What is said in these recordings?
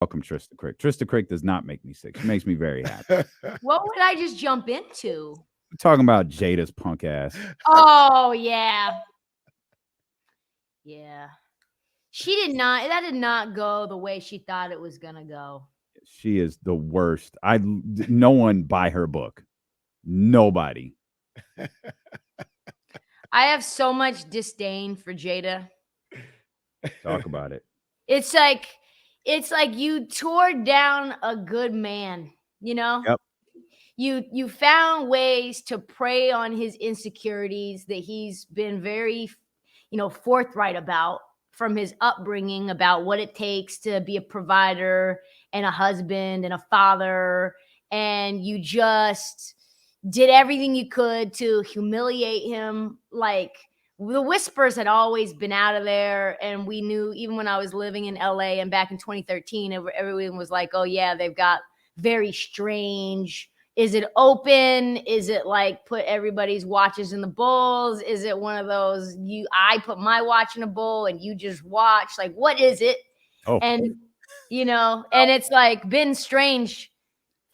Welcome, Trysta Krick. Trysta Krick does not make me sick. She makes me very happy. What would I just jump into? We're talking about Jada's punk ass. Oh, yeah. Yeah. That did not go the way she thought it was going to go. She is the worst. No one buy her book. Nobody. I have so much disdain for Jada. Talk about it. It's like you tore down a good man, you know? Yep. You found ways to prey on his insecurities that he's been very, forthright about from his upbringing, about what it takes to be a provider and a husband and a father. And you just did everything you could to humiliate him. Like, the whispers had always been out of there. And we knew, even when I was living in LA and back in 2013, everyone was like, oh yeah, they've got very strange. Is it open? Is it like put everybody's watches in the bowls? Is it one of those I put my watch in a bowl and you just watch? Like, what is it? Oh. And and it's like been strange.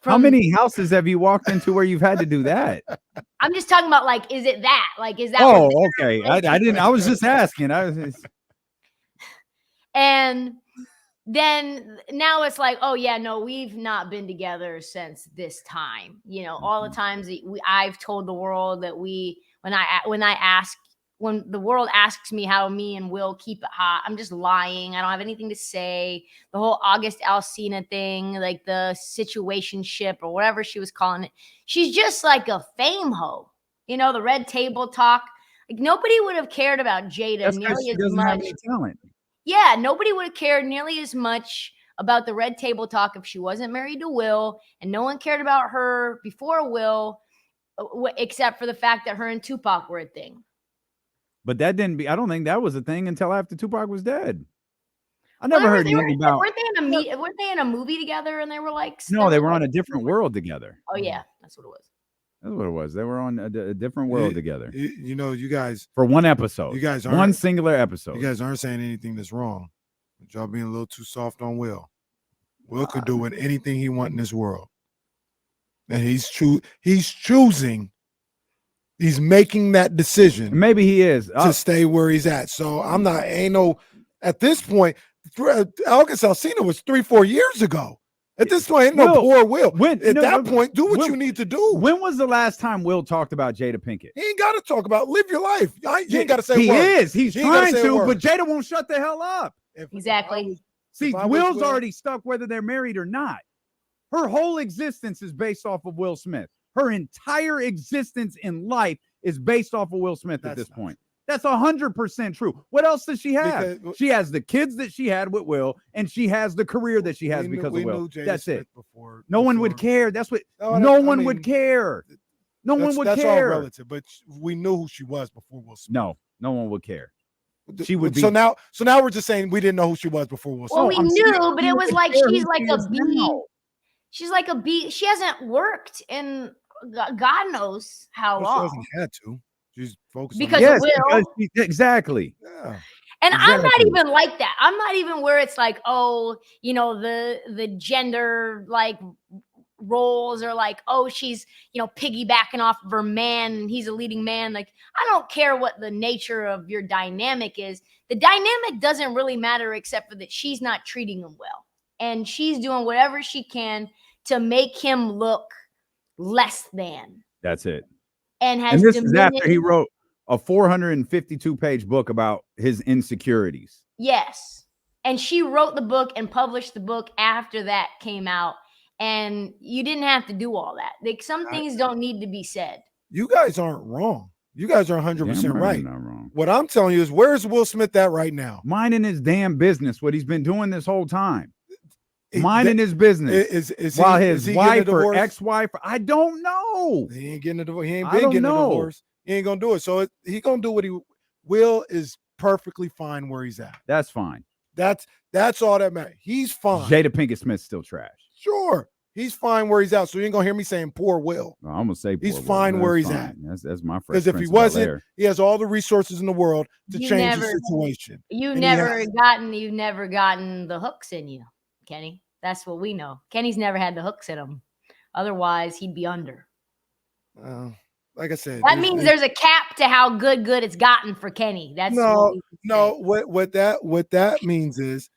How many houses have you walked into where you've had to do that? I'm just talking about, like, is it that? Like, is that? Oh, okay. I didn't. I was just asking. And then now it's like, oh yeah, no, we've not been together since this time. All the times that I've told the world that when the world asks me how me and Will keep it hot, I'm just lying. I don't have anything to say. The whole August Alsina thing, like the situationship or whatever she was calling it. She's just like a fame hoe. The red table talk. Like, nobody would have cared about Jada nearly as much. Have any talent. Yeah, nobody would have cared nearly as much about the red table talk if she wasn't married to Will, and no one cared about her before Will, except for the fact that her and Tupac were a thing. But I don't think that was a thing until after Tupac was dead. I never heard anything about. Weren't they in a movie together and they were like? No, they were on a different world together. Oh yeah, that's what it was. That's what it was. They were on a different world together. You guys, for one episode. You guys one singular episode. You guys aren't saying anything that's wrong. But y'all being a little too soft on Will. Will could do anything he wants in this world, and he's choosing. He's making that decision. Maybe he is to stay where he's at. So I'm not. At this point, August Alsina was 3-4 years ago. At this point, ain't no poor Will. At that point, do what you need to do. When was the last time Will talked about Jada Pinkett? He ain't got to talk about. Live your life. You ain't got to say. He is. He's trying to, but Jada won't shut the hell up. Exactly. See, Will's already stuck whether they're married or not. Her whole existence is based off of Will Smith. Her entire existence in life is based off of Will Smith at this point. That's 100% true. What else does she have? She has the kids that she had with Will, and she has the career that she has because of Will. That's it. No one would care. That's what. No one would care. No one would care. That's all relative. But we knew who she was before Will Smith. No one would care. She would be. So now we're just saying we didn't know who she was before Will Smith. Well, we knew, but it was like she's like a bee. She's like a bee. She hasn't worked in God knows how long. She hasn't had to. She's focused because of Will. Exactly. Yeah. And exactly. I'm not even like that. I'm not even where it's like, oh, the gender like roles are like, oh, she's piggybacking off of her man and he's a leading man. Like, I don't care what the nature of your dynamic is. The dynamic doesn't really matter except for that she's not treating him well. And she's doing whatever she can to make him look less than. That's it. And this is after he wrote a 452-page book about his insecurities. Yes. And she wrote the book and published the book after that came out. And you didn't have to do all that. Like, some things don't need to be said. You guys aren't wrong. You guys are 100% right. Not wrong. What I'm telling you is, where's Will Smith at right now? Minding his damn business, what he's been doing this whole time. Minding his business. While his wife or ex-wife, I don't know. He ain't getting a divorce. He ain't been getting a divorce. He ain't gonna do it. So he gonna do what he will. Is perfectly fine where he's at. That's fine. That's all that matters. He's fine. Jada Pinkett Smith's still trash. Sure, he's fine where he's at. So you ain't gonna hear me saying poor Will. No, I'm gonna say he's fine where he's at. That's my first. Because if he wasn't, he has all the resources in the world to change the situation. You've never gotten the hooks in you, Kenny. That's what we know. Kenny's never had the hooks in him. Otherwise, he'd be under. Like I said, That means there's a cap to how good it's gotten for Kenny. That's no. What that means is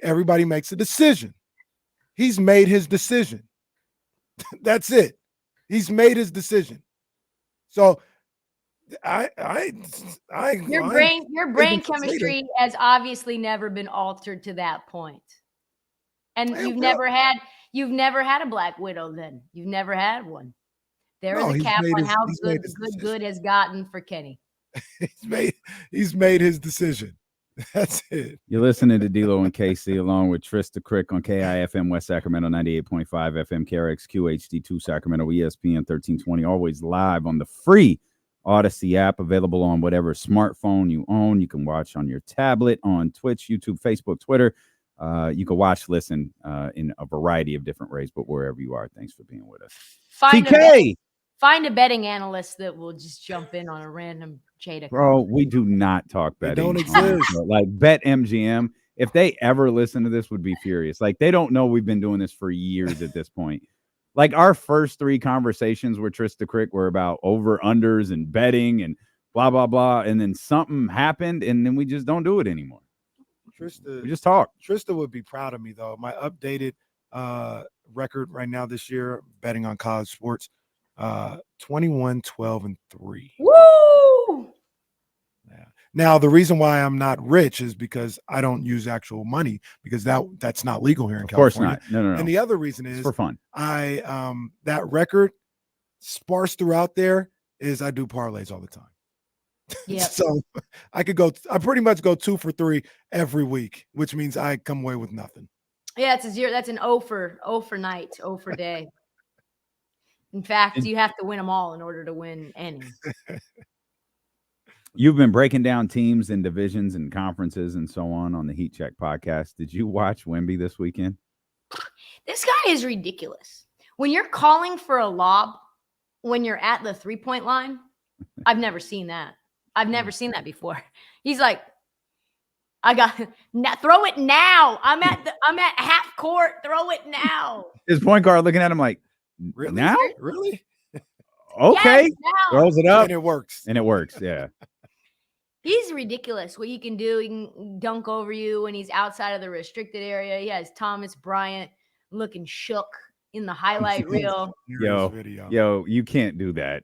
everybody makes a decision. He's made his decision. That's it. He's made his decision. So your brain chemistry has obviously never been altered to that point. And you've never had a Black Widow then. You've never had one. There is a cap on how good has gotten for Kenny. He's made his decision. That's it. You're listening to D-Lo and KC along with Trysta Krick on KIFM West Sacramento 98.5 FM, KRXQ HD2 Sacramento, ESPN 1320, always live on the free Odyssey app, available on whatever smartphone you own. You can watch on your tablet, on Twitch, YouTube, Facebook, Twitter. You can watch, listen in a variety of different ways, but wherever you are, thanks for being with us. Find a betting analyst that will just jump in on a random Jada. Bro, we do not talk betting. They don't exist. Like BetMGM, if they ever listen to this, would be furious. Like, they don't know we've been doing this for years at this point. Like, our first 3 conversations with Trysta Krick were about over-unders and betting and blah, blah, blah. And then something happened, and then we just don't do it anymore. We just talk. Trysta would be proud of me, though. My updated record right now this year, betting on college sports, 21, 12, and 3. Woo! Yeah. Now, the reason why I'm not rich is because I don't use actual money, because that's not legal here in California. Of course not. No. And the other reason is it's for fun. That record sparse throughout there is I do parlays all the time. Yeah. So I pretty much go 2 for 3 every week, which means I come away with nothing. Yeah, it's a 0. That's an O for night, O for day. In fact, you have to win them all in order to win any. You've been breaking down teams and divisions and conferences and so on the Heat Check podcast. Did you watch Wemby this weekend? This guy is ridiculous. When you're calling for a lob, when you're at the 3-point line, I've never seen that. I've never seen that before. He's like, throw it now. I'm at half court. Throw it now. His point guard looking at him like, really? Now? Really? Okay. Yes, now. Throws it up. And it works. Yeah. He's ridiculous. What you can do, he can dunk over you when he's outside of the restricted area. He has Thomas Bryant looking shook in the highlight reel. Yo, you can't do that.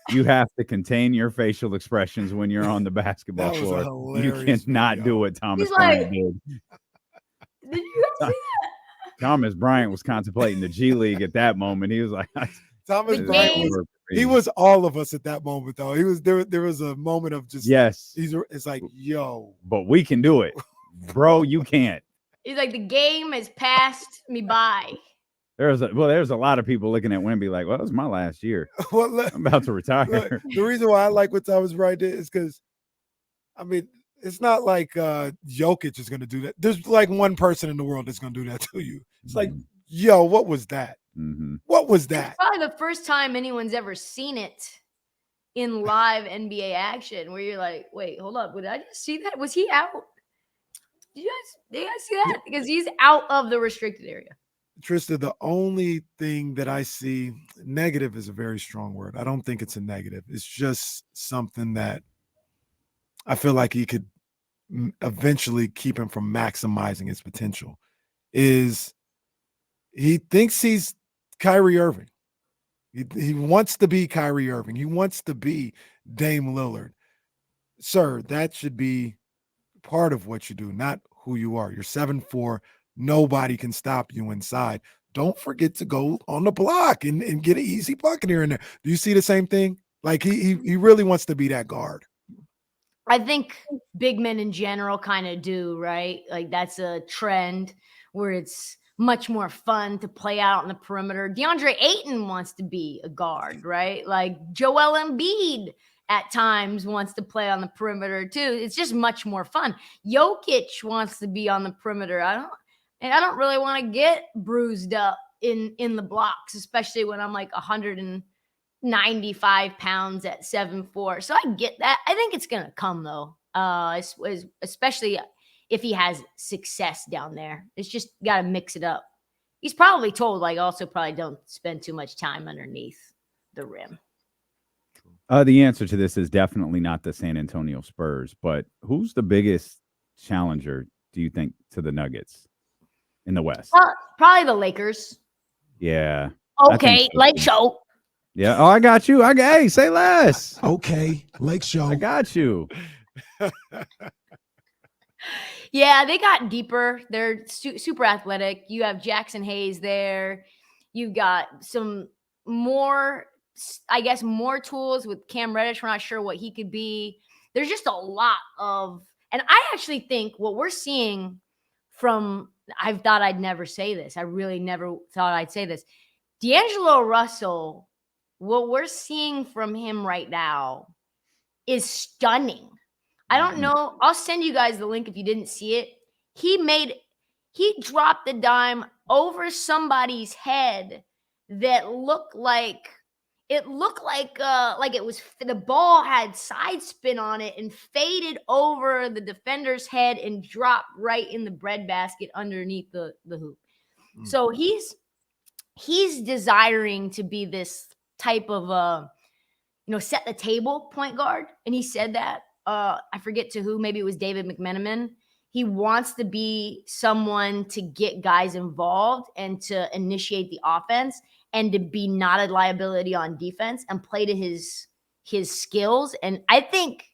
You have to contain your facial expressions when you're on the basketball floor. You cannot do what Thomas Bryant did. Did you guys see that? Thomas Bryant was contemplating the G League at that moment. He was like, Thomas Bryant he was all of us at that moment, though. He was there was a moment of just it's like, yo. But we can do it. Bro, you can't. He's like, the game has passed me by. There's a lot of people looking at Wemby like, well, that was my last year. I'm about to retire. Look, the reason why I like what Thomas Bryant did is because, I mean, it's not like Jokic is going to do that. There's like one person in the world that's going to do that to you. It's like, yo, what was that? Mm-hmm. What was that? It's probably the first time anyone's ever seen it in live NBA action, where you're like, wait, hold up. Did I just see that? Was he out? Did you guys see that? Because he's out of the restricted area. Trysta, the only thing that I see, negative is a very strong word. I don't think it's a negative. It's just something that I feel like he could eventually keep him from maximizing his potential, is he thinks he's Kyrie Irving. He wants to be Kyrie Irving. He wants to be Dame Lillard. Sir, that should be part of what you do, not who you are. You're 7'4". Nobody can stop you inside. Don't forget to go on the block and get an easy bucket here and there. Do you see the same thing? Like he really wants to be that guard. I think big men in general kind of do, right? Like that's a trend where it's much more fun to play out on the perimeter. DeAndre Ayton wants to be a guard, right? Like Joel Embiid at times wants to play on the perimeter too. It's just much more fun. Jokic wants to be on the perimeter. I don't really want to get bruised up in the blocks, especially when I'm like 195 pounds at 7'4". So I get that. I think it's gonna come though, especially if he has success down there. It's just got to mix it up. he's probably told, like, also probably don't spend too much time underneath the rim. The answer to this is definitely not the San Antonio Spurs, but who's the biggest challenger, do you think, to the Nuggets in the West? Probably the Lakers. Yeah. Okay, so. Lake Show. Yeah. Oh, I got you. Hey, say less. Okay, Lake Show. I got you. Yeah, they got deeper. They're super athletic. You have Jackson Hayes there. You've got some more, I guess, more tools with Cam Reddish. We're not sure what he could be. There's just a lot of, and I actually think what we're seeing from, I thought I'd never say this. I really never thought I'd say this. D'Angelo Russell, what we're seeing from him right now is stunning. I don't know. I'll send you guys the link if you didn't see it. He dropped the dime over somebody's head that looked like it was, the ball had side spin on it and faded over the defender's head and dropped right in the breadbasket underneath the hoop. So he's desiring to be this type of set the table point guard, and he said that. I forget to who, maybe it was David McMenamin. He wants to be someone to get guys involved and to initiate the offense and to be not a liability on defense and play to his skills. And I think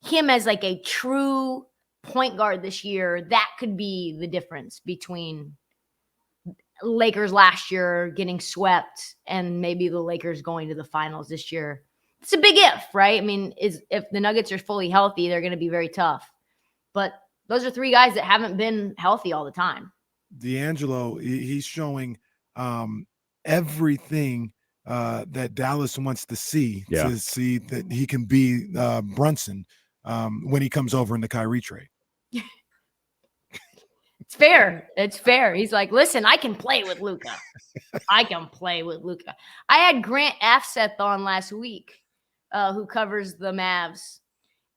him as like a true point guard this year, that could be the difference between Lakers last year getting swept and maybe the Lakers going to the finals this year. It's a big if, right? I mean, if the Nuggets are fully healthy, they're going to be very tough. But those are three guys that haven't been healthy all the time. D'Angelo, he's showing everything that Dallas wants to see that he can be Brunson when he comes over in the Kyrie trade. It's fair. It's fair. He's like, listen, I can play with Luka. I had Grant Afseth on last week, who covers the Mavs.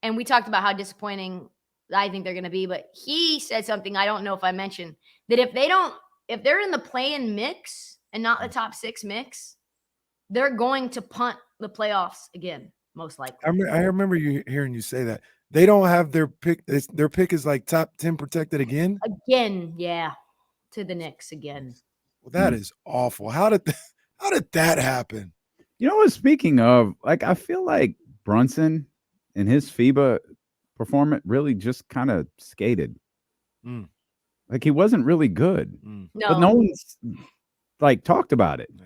And we talked about how disappointing I think they're going to be. But he said something I don't know if I mentioned, that if they're in the play-in mix and not the top 6 mix, they're going to punt the playoffs again, most likely. I remember hearing you say that. They don't have their pick. Their pick is like top 10 protected again? Again, yeah. To the Knicks again. Well, that is awful. How did that happen? You know what? Speaking of, like, I feel like Brunson and his FIBA performance really just kind of skated. Like, he wasn't really good. No. But no one's like talked about it. Yeah.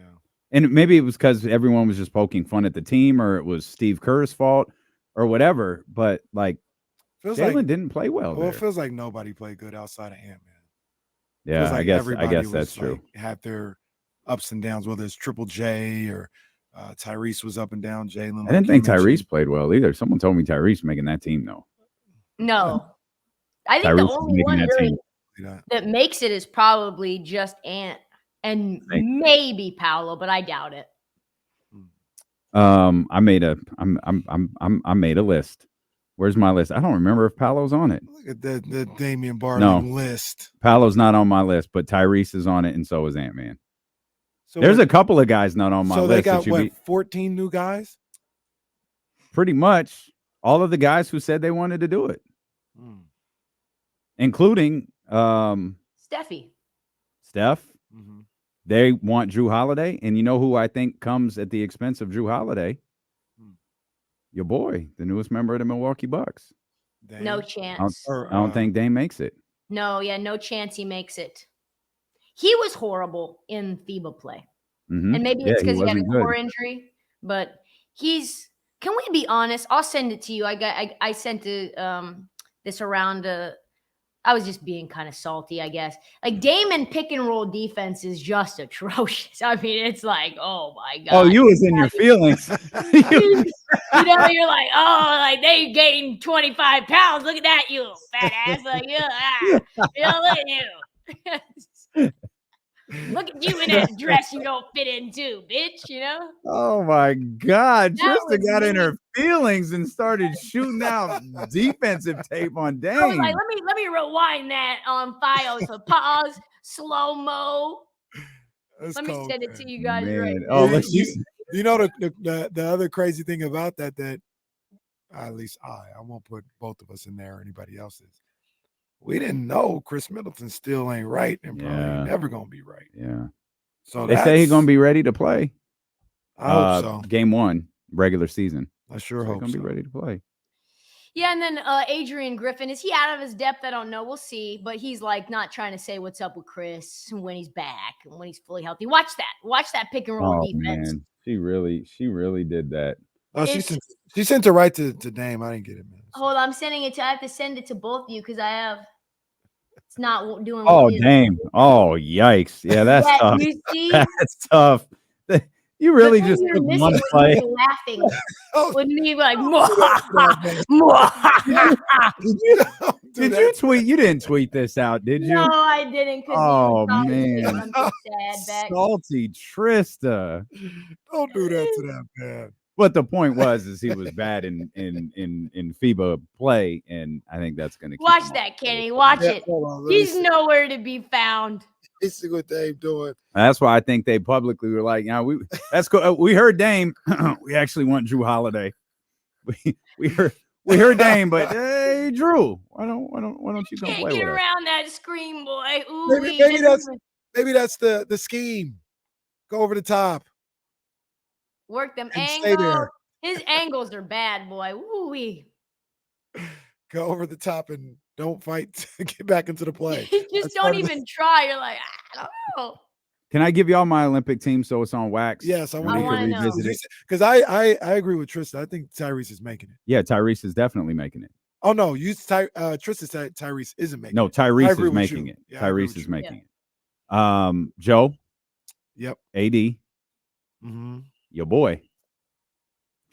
And maybe it was because everyone was just poking fun at the team, or it was Steve Kerr's fault, or whatever. But like, Jalen didn't play well. Well, it feels like nobody played good outside of Ant-Man. Yeah, like I guess that's true. Had their ups and downs, whether it's Triple J or Tyrese was up and down. Jalen. I didn't think Tyrese played well either. Someone told me Tyrese making that team though. No, I think Tyrese the only one really that that makes it is probably just Ant and maybe Paolo, but I doubt it. I made a list. Where's my list? I don't remember if Paolo's on it. Look at the Damian Barley list. Paolo's not on my list, but Tyrese is on it, and so is Ant-Man. So there's a couple of guys not on my list. So they got 14 new guys? Pretty much all of the guys who said they wanted to do it, including Steph. Mm-hmm. They want Drew Holiday, and you know who I think comes at the expense of Drew Holiday? Your boy, the newest member of the Milwaukee Bucks. Dame. No chance. I don't think Dame makes it. No chance he makes it. He was horrible in FIBA play. Mm-hmm. And maybe it's because he had a core injury, but can we be honest? I'll send it to you. I sent this around I was just being kind of salty, I guess. Like, Dame pick and roll defense is just atrocious. I mean, it's like, oh my God. Oh, you was in your feelings. You're like, oh, like they gained 25 pounds. Look at that, you fat ass. Like, look at you. Look at you in that dress you don't fit into, bitch, Oh my God. Trista got in her feelings and started shooting out defensive tape on Dame. I was like, let me rewind that on file. So pause, slow-mo. That's Let me cold, send it man. to you guys right Man. now. Oh, You, let's you, see. you know the other crazy thing about that at least I won't put both of us in there or anybody else's. We didn't know Chris Middleton still ain't right and probably ain't Yeah. never gonna be right. Yeah. So They say he's going to be ready to play. I hope so. Game 1, regular season. I sure So he's hope going to so. be ready to play. Yeah, and then Adrian Griffin, is he out of his depth? I don't know. We'll see. But he's like not trying to say what's up with Chris when he's back and when he's fully healthy. Watch that. Watch that pick and roll Oh, defense. man. She really did that. Oh, It's- she sent it right to Dame. I didn't get it, man. Hold on, I'm sending it to. I have to send it to both of you because I have. It's not doing. Oh, it's- Dame. Oh, yikes. Yeah, that's Yeah, tough. you see. That's tough. You The really thing just you're took missing one was play. me laughing Oh, with me like, Did you tweet? You didn't tweet this out, did you? No, I didn't because Oh, you probably man. say something sad back. Salty Trysta. Don't do that to that man. But the point was, is he was bad in FIBA play, and I think that's going to Watch that, Kenny. Watch Yeah, it. hold on, let me He's see. nowhere to be found. Let's see what Dame doing. That's why I think they publicly were like, "Yeah, let's go." We heard Dame. We actually want Drew Holiday. We heard Dame, but hey, Drew, why don't you come Can't play get with us? around that screen, boy. Ooh, Maybe that's the scheme. Go over the top. work them And stay there. angles. His angles are bad, boy. Ooh wee. Go over the top and don't fight to get back into the play. Just That's don't part of the- even try. You're like, I don't know. Can I give y'all my Olympic team so it's on wax? Yes, I And want we to can wanna know. revisit it. because I agree with Trysta. I think Tyrese is making it. Yeah, Tyrese is definitely making it. Oh no, Trysta said Tyrese isn't making No, it. I Tyrese agree is with making you. it. Yeah, I agree Tyrese with is you. making it. Joe, Yep. AD, Mm-hmm. your boy,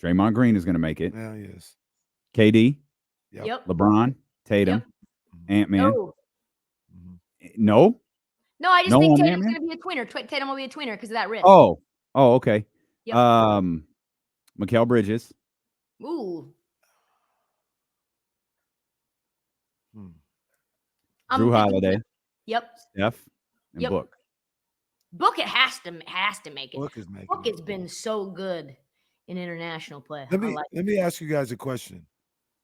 Draymond Green is going to make it. Yeah, he is. KD, Yep. LeBron, Tatum, Ant-Man. No. No? No, I just No think on Tatum's Ant-Man? going to be a tweener. Tatum will be a tweener because of that wrist. Oh, okay. Yep. Mikal Bridges, Ooh. I'm Drew thinking- Holiday, Yep. Steph, and Yep. Book. Book it has to make it. Book is making Book it. has been so good in international play. Let I me like let me ask you guys a question.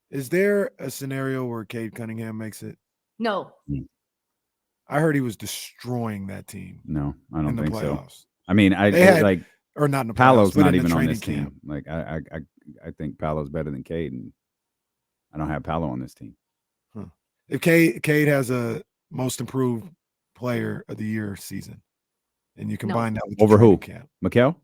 Is there a scenario where Kade Cunningham makes it? No. I heard he was destroying that team No, I in don't the think so. playoffs. I mean, They had- like Or not in the playoffs, Paolo's but not in the even on training this camp. team. Like I think Paolo's better than Cade, and I don't have Paolo on this team. If Cade has a most improved player of the year season, and you combine that with the Over who? training camp, Mikal?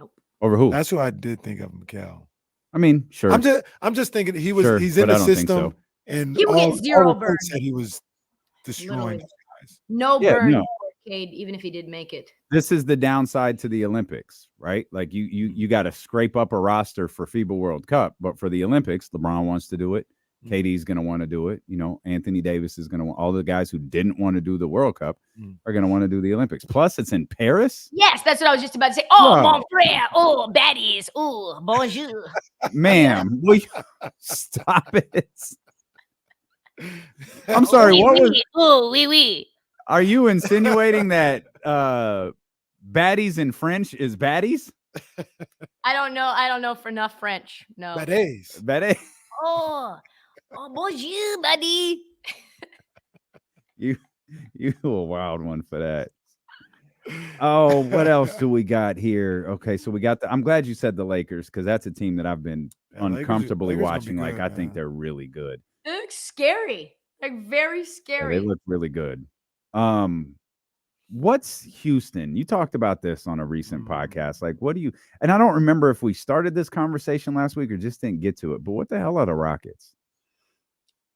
Nope. Over who? that's who I did think of, Mikal. I mean, sure. I'm just thinking he's Sure, in but the I don't think system, so. and He will get zero burn. reports said he was destroying Literally. those guys. No Yeah, burn no. for Cade, even if he did make it. This is the downside to the Olympics, right? Like you got to scrape up a roster for FIBA World Cup, but for the Olympics, LeBron wants to do it. KD's going to want to do it. Anthony Davis is going to want. All the guys who didn't want to do the World Cup are going to want to do the Olympics. Plus, it's in Paris. Yes, that's what I was just about to say. Oh, Wow. mon frère. Oh, baddies. Oh, bonjour. Ma'am, will you stop it? I'm sorry. Oui, What oui. was? Oh, oui, oui. Are you insinuating that baddies in French is baddies? I don't know. I don't know for enough French. No. Badays. Baddies. Oh, bonjour, buddy. You a wild one for that. Oh, what else do we got here? Okay, so we got I'm glad you said the Lakers because that's a team that I've been uncomfortably Lakers gonna be watching. good, Like I think man. they're really good. They look scary. Like very Yeah, scary. they look really good. What's Houston? You talked about this on a recent podcast. Like, what do you? And I don't remember if we started this conversation last week or just didn't get to it. But what the hell are the Rockets?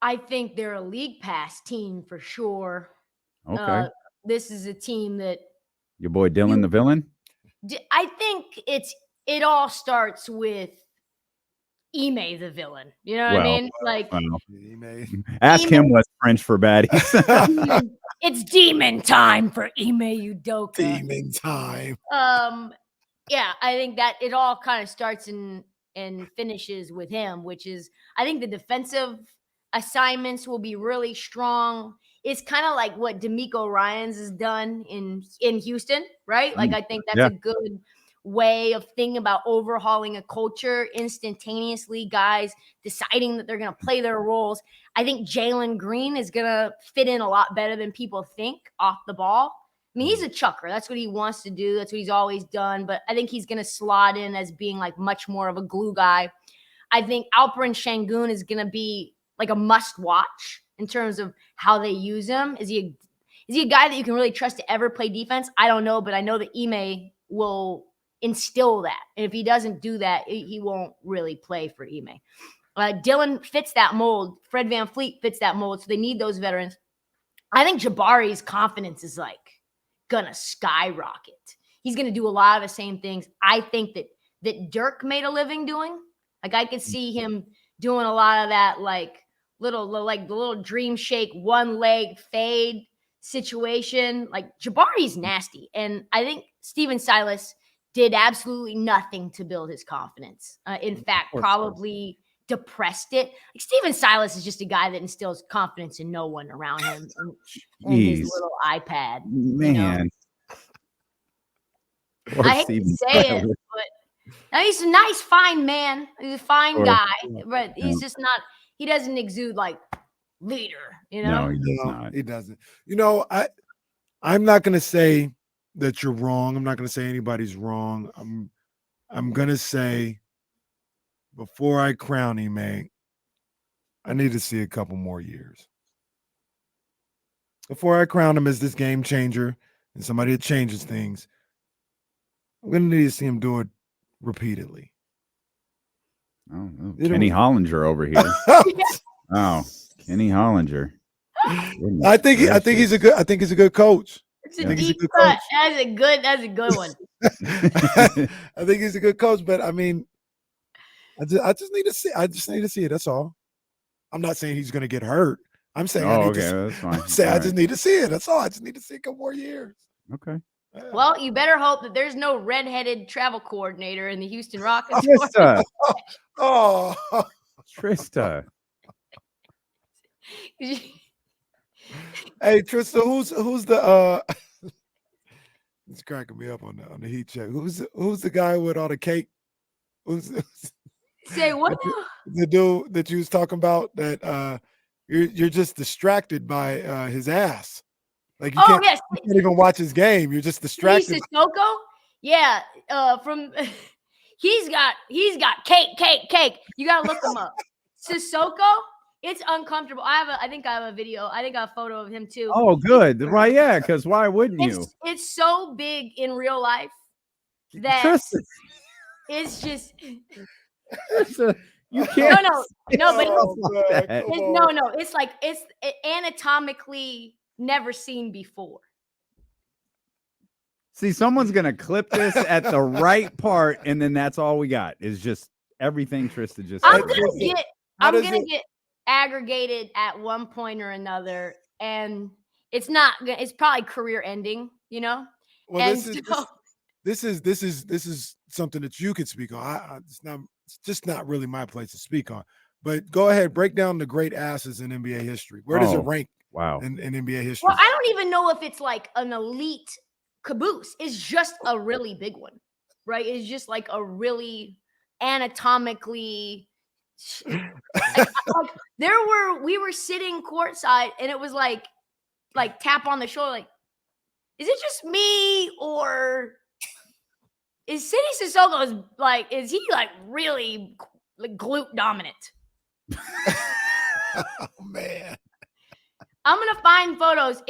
I think they're a league pass team for sure. Okay, This is a team that your boy Dylan the villain. I think it all starts with Ime the villain. You know what I Well, mean? Like Ask him what's French for baddies. it's demon time for Ime Udoka. Demon time. Yeah, I think that it all kind of starts and finishes with him, which is I think the defensive assignments will be really strong. it's kind of like what D'Amico Ryans has done in Houston, right? Like, I think that's a good way of thinking about overhauling a culture instantaneously, guys deciding that they're going to play their roles. I think Jalen Green is going to fit in a lot better than people think off the ball. I mean, he's a chucker. That's what he wants to do. That's what he's always done. But I think he's going to slot in as being like much more of a glue guy. I think Alperen Şengün is going to be like a must watch in terms of how they use him. Is he a guy that you can really trust to ever play defense? I don't know, but I know that Ime will instill that. And if he doesn't do that, he won't really play for Ime. Dylan fits that mold. Fred VanVleet fits that mold. So they need those veterans. I think Jabari's confidence is like going to skyrocket. He's going to do a lot of the same things I think that Dirk made a living doing. Like, I could see him doing a lot of that, like the little dream shake, one leg fade situation. Like, Jabari's nasty. And I think Steven Silas did absolutely nothing to build his confidence. In fact, probably depressed it. Like, Steven Silas is just a guy that instills confidence in no one around him and his little iPad. Man. I hate to say it, but now he's a nice, fine man. He's a fine guy, but he's just not, he doesn't exude like leader, No, he does not. He doesn't. I'm not going to say that you're wrong. I'm not going to say anybody's wrong. I'm going to say, before I crown him, man, I need to see a couple more years. Before I crown him as this game changer and somebody that changes things, I'm going to need to see him do it repeatedly. Oh, Kenny Hollinger over here. Oh, Kenny Hollinger. I think he's a good coach. It's a deep cut. That's a good one. I think he's a good coach, but I mean, I just need to see. I just need to see it. That's all. I'm not saying he's going to get hurt. I'm saying that's fine. I just need to see it. That's all. I just need to see a couple more years. Okay. Well, you better hope that there's no redheaded travel coordinator in the Houston Rockets. Trysta. Oh, Trysta. Hey, Trysta, who's the it's cracking me up on the heat check. Who's the guy with all the cake? Say what? The dude that you was talking about that you're just distracted by his ass. Like you can't even watch his game. You're just distracted. Soko? Yeah. From he's got cake. You gotta look him up. Sissoko, it's uncomfortable. I think I have a video. I think I have a photo of him too. Oh, good. Right, yeah, because why wouldn't you? It's so big in real life that it's just you can't. No, but it's like it's anatomically never seen before. See, someone's gonna clip this at the right part, and then that's all we got is just everything Trysta just said. I'm gonna get aggregated at one point or another, and it's probably career ending, Well, this is something that you could speak on. It's just not really my place to speak on. But go ahead, break down the great asses in NBA history. Where does it rank? Wow. In NBA history. Well, I don't even know if it's like an elite caboose. It's just a really big one, right? It's just like a really anatomically we were sitting courtside and it was like tap on the shoulder, like, is it just me or is City Sissoko's is he really glute dominant? Oh man. I'm gonna find photos.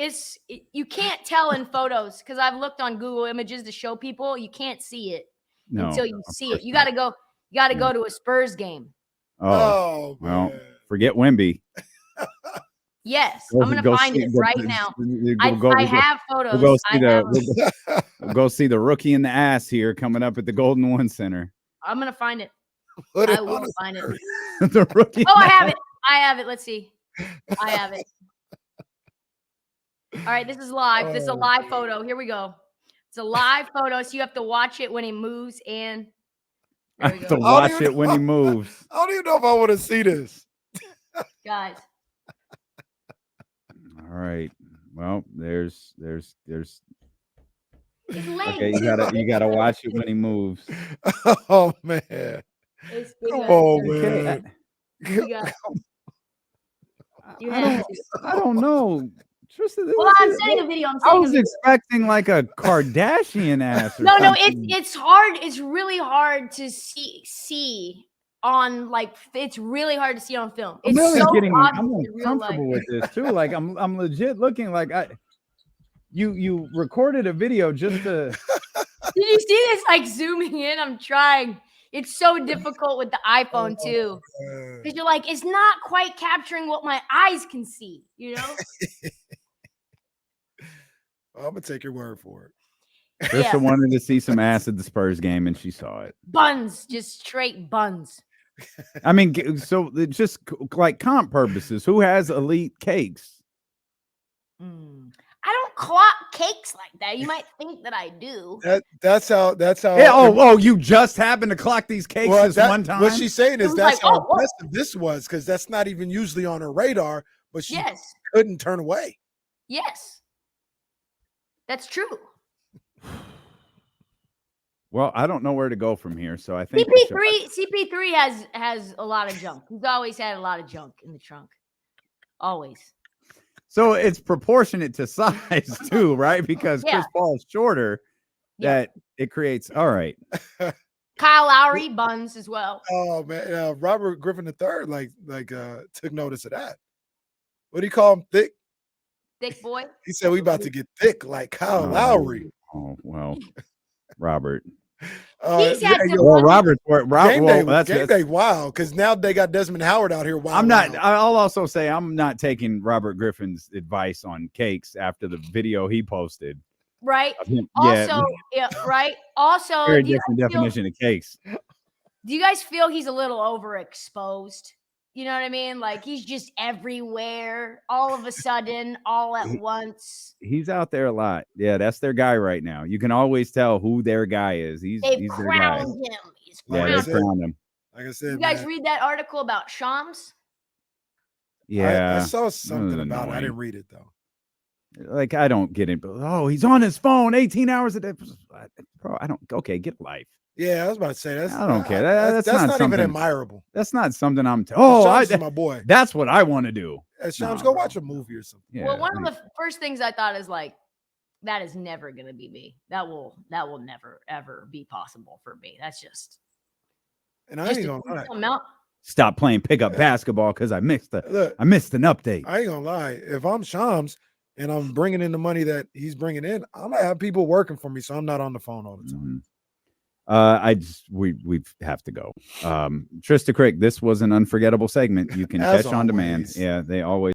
You can't tell in photos because I've looked on Google Images to show people. You can't see it until you see it. You gotta go to a Spurs game. Oh well, man. Forget Wemby. Yes, I'm gonna find it right now. I have photos. We'll go see the rookie in the ass here coming up at the Golden One Center. I'm gonna find it. I will find it. The rookie. Oh, I have it. Let's see. I have it. All right, this is live. This is a live photo. Here we go. It's a live photo, so you have to watch it when he moves. And I have to watch it when he moves. I don't even know if I want to see this, guys. All right. Well, there's. His Okay, leg, you gotta watch it when he moves. Oh man. Come on, Okay, man. You got, you I had don't. to. I don't know. Tristan, Well, I'm sending a video. I'm I sending a was video. expecting like a Kardashian ass. Or No, something. it's hard. It's really hard to see on like. It's really hard to see on film. I'm It's really so getting. obvious I'm in real life. uncomfortable with this too. Like I'm legit looking like you recorded a video just to. Did you see this? Like zooming in. I'm trying. It's so difficult with the iPhone too, because you're like, it's not quite capturing what my eyes can see. You know? I'm gonna take your word for it. Trista wanted to see some ass at the Spurs game, and she saw it. Buns, just straight buns. I mean, so it's just like comp purposes, who has elite cakes? I don't clock cakes like that. You might think that I do. That's how. Yeah, oh, you just happened to clock these cakes this one time. What she's saying is was that's like, how oh, whoa. impressive this was, because that's not even usually on her radar, but she Yes, couldn't turn away. yes, that's true. Well, I don't know where to go from here, so I think CP3 has a lot of junk. He's always had a lot of junk in the trunk. Always. So it's proportionate to size too, right? Because Chris Paul is shorter, that it creates. All right. Kyle Lowry buns as well. Oh man, Robert Griffin III took notice of that. What do you call him? Thick? Thick boy. He said we about to get thick like Kyle Lowry. Oh well, Robert. He's had some. Robert's Game day wild, because now they got Desmond Howard out here. I'll also say I'm not taking Robert Griffin's advice on cakes after the video he posted. Right. Also, right. Also, very different definition of cakes. Do you guys feel he's a little overexposed? You know what I mean? Like he's just everywhere, all of a sudden, all at once. He's out there a lot. Yeah, that's their guy right now. You can always tell who their guy is. He's their guy. Him. They crowned him. Like I said, you guys read that article about Shams? Yeah, I saw something about it. I didn't read it though. Like I don't get it, but he's on his phone 18 hours a day. Bro, I don't. Okay, get a life. Yeah, I was about to say I don't care. That's not even admirable. That's not something I'm. Shams is my boy. That's what I want to do. Shams, go watch a movie or something. Yeah, well, one of the first things I thought is like, that is never going to be me. That will never ever be possible for me. That's just. And I ain't gonna lie. Stop playing pickup basketball because I missed an update. I ain't gonna lie. If I'm Shams and I'm bringing in the money that he's bringing in, I'm gonna have people working for me, so I'm not on the phone all the time. We have to go. Trysta Krick, this was an unforgettable segment. You can catch on demand. Yeah, they always